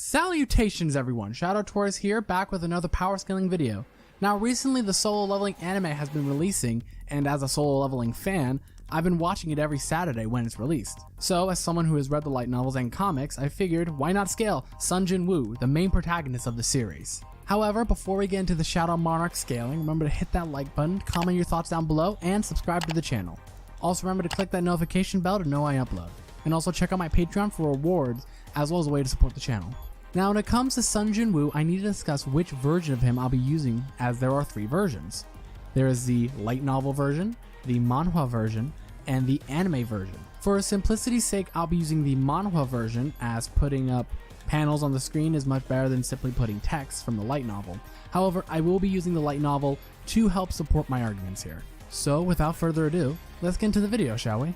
Salutations everyone, ShadowTours here, back with another power scaling video. Now recently the solo leveling anime has been releasing, and as a solo leveling fan, I've been watching it every Saturday when it's released. So as someone who has read the light novels and comics, I figured why not scale Sun Jin-woo, the main protagonist of the series. However, before we get into the Shadow Monarch scaling, remember to hit that like button, comment your thoughts down below, and subscribe to the channel. Also remember to click that notification bell to know I upload. And also check out my Patreon for rewards, as well as a way to support the channel. Now when it comes to Sun Jin-woo, I need to discuss which version of him I'll be using, as there are three versions. There is the light novel version, the manhwa version, and the anime version. For simplicity's sake, I'll be using the manhwa version, as putting up panels on the screen is much better than simply putting text from the light novel. However, I will be using the light novel to help support my arguments here. So without further ado, let's get into the video, shall we?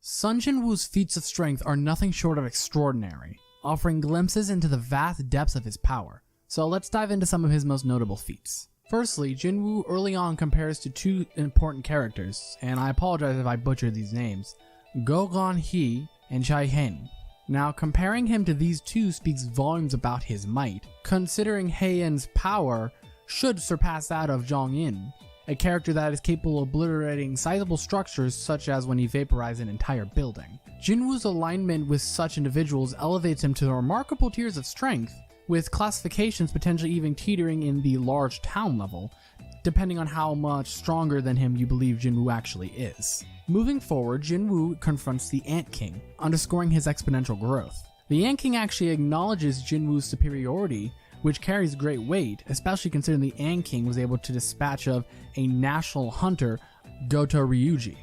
Sun Jin-woo's feats of strength are nothing short of extraordinary, offering glimpses into the vast depths of his power. So let's dive into some of his most notable feats. Firstly, Jin-woo early on compares to two important characters, and I apologize if I butcher these names, Go-gon-hee and Chai-hen. Now comparing him to these two speaks volumes about his might, considering Hei-en's power should surpass that of Jong-in, a character that is capable of obliterating sizable structures such as when he vaporized an entire building. Jin-woo's alignment with such individuals elevates him to remarkable tiers of strength, with classifications potentially even teetering in the large town level, depending on how much stronger than him you believe Jin-woo actually is. Moving forward, Jin-woo confronts the Ant King, underscoring his exponential growth. The Ant King actually acknowledges Jin-woo's superiority, which carries great weight, especially considering the Ant King was able to dispatch of a national hunter, Goto Ryuji.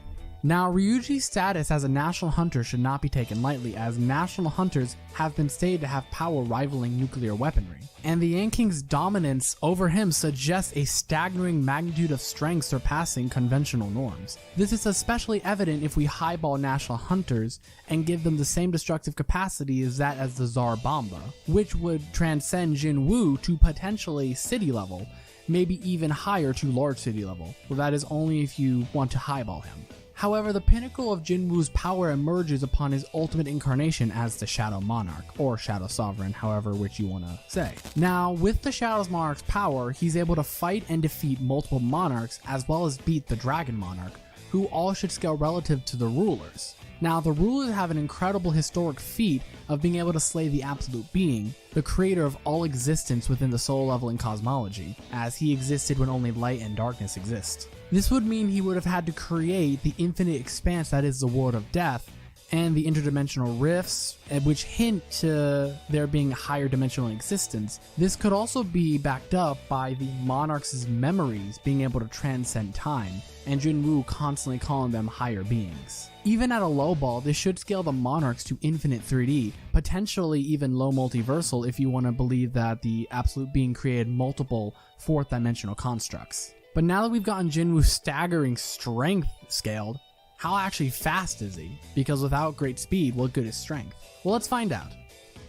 Now, Ryuji's status as a national hunter should not be taken lightly, as national hunters have been stated to have power rivaling nuclear weaponry, and the Ant King's dominance over him suggests a staggering magnitude of strength surpassing conventional norms. This is especially evident if we highball national hunters and give them the same destructive capacity as that as the Tsar Bomba, which would transcend Jin-woo to potentially city level, maybe even higher to large city level, well, that is only if you want to highball him. However, the pinnacle of Jin-woo's power emerges upon his ultimate incarnation as the Shadow Monarch, or Shadow Sovereign, however which you want to say. Now, with the Shadow Monarch's power, he's able to fight and defeat multiple monarchs as well as beat the Dragon Monarch, who all should scale relative to the rulers. Now, the rulers have an incredible historic feat of being able to slay the Absolute Being, the creator of all existence within the soul leveling cosmology, as he existed when only light and darkness exist. This would mean he would have had to create the infinite expanse that is the world of death, and the interdimensional rifts, which hint to there being a higher dimensional existence. This could also be backed up by the monarch's memories being able to transcend time, and Jin-woo constantly calling them higher beings. Even at a low ball, this should scale the monarchs to infinite 3D, potentially even low multiversal if you want to believe that the Absolute Being created multiple fourth dimensional constructs. But now that we've gotten Jin-woo's staggering strength scaled, how actually fast is he? Because without great speed, what good is strength? Well, let's find out.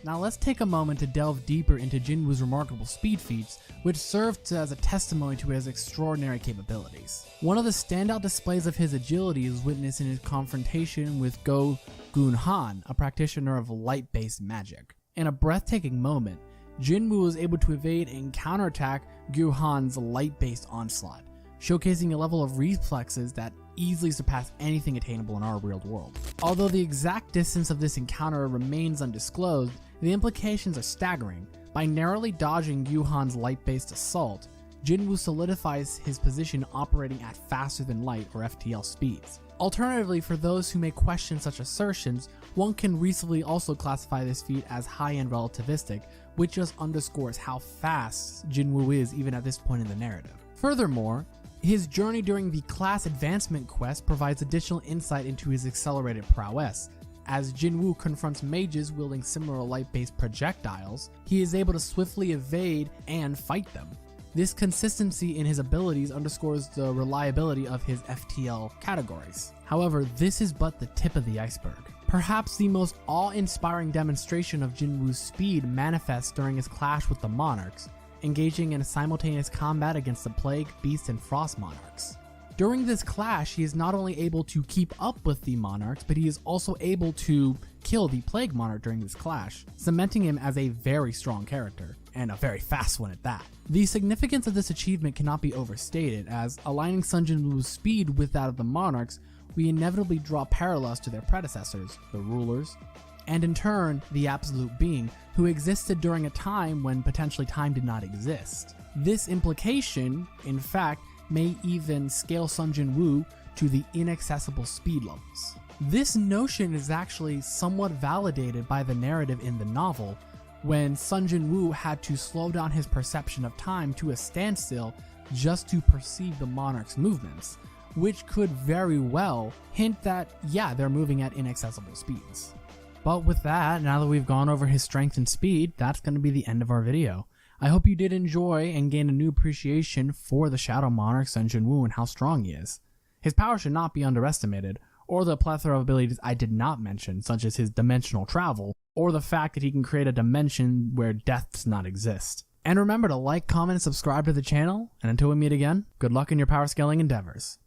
Now let's take a moment to delve deeper into Jin-woo's remarkable speed feats, which served as a testimony to his extraordinary capabilities. One of the standout displays of his agility is witnessed in his confrontation with Go Gun-han, a practitioner of light-based magic. In a breathtaking moment, Jin-woo was able to evade and counterattack Gun-han's light-based onslaught, showcasing a level of reflexes that easily surpass anything attainable in our real world. Although the exact distance of this encounter remains undisclosed, the implications are staggering. By narrowly dodging Gun-han's light-based assault, Jin-woo solidifies his position operating at faster than light or FTL speeds. Alternatively, for those who may question such assertions, one can reasonably also classify this feat as high-end relativistic, which just underscores how fast Jin-woo is even at this point in the narrative. Furthermore, his journey during the class advancement quest provides additional insight into his accelerated prowess. As Jin-woo confronts mages wielding similar light-based projectiles, he is able to swiftly evade and fight them. This consistency in his abilities underscores the reliability of his FTL categories. However, this is but the tip of the iceberg. Perhaps the most awe-inspiring demonstration of Jin-woo's speed manifests during his clash with the monarchs, engaging in a simultaneous combat against the Plague, Beast, and Frost monarchs. During this clash, he is not only able to keep up with the monarchs, but he is also able to kill the Plague Monarch during this clash, cementing him as a very strong character, and a very fast one at that. The significance of this achievement cannot be overstated, as aligning Sun Jin Woo's speed with that of the monarchs, we inevitably draw parallels to their predecessors, the rulers, and in turn, the Absolute Being, who existed during a time when potentially time did not exist. This implication, in fact, may even scale Sun Jin Woo to the inaccessible speed levels. This notion is actually somewhat validated by the narrative in the novel, when Sun Jin Woo had to slow down his perception of time to a standstill just to perceive the monarch's movements, which could very well hint that, yeah, they're moving at inaccessible speeds. But with that, now that we've gone over his strength and speed, that's going to be the end of our video. I hope you did enjoy and gain a new appreciation for the Shadow Monarch Sun Jin Woo and how strong he is. His power should not be underestimated, or the plethora of abilities I did not mention, such as his dimensional travel, or the fact that he can create a dimension where death does not exist. And remember to like, comment, and subscribe to the channel, and until we meet again, good luck in your power scaling endeavors.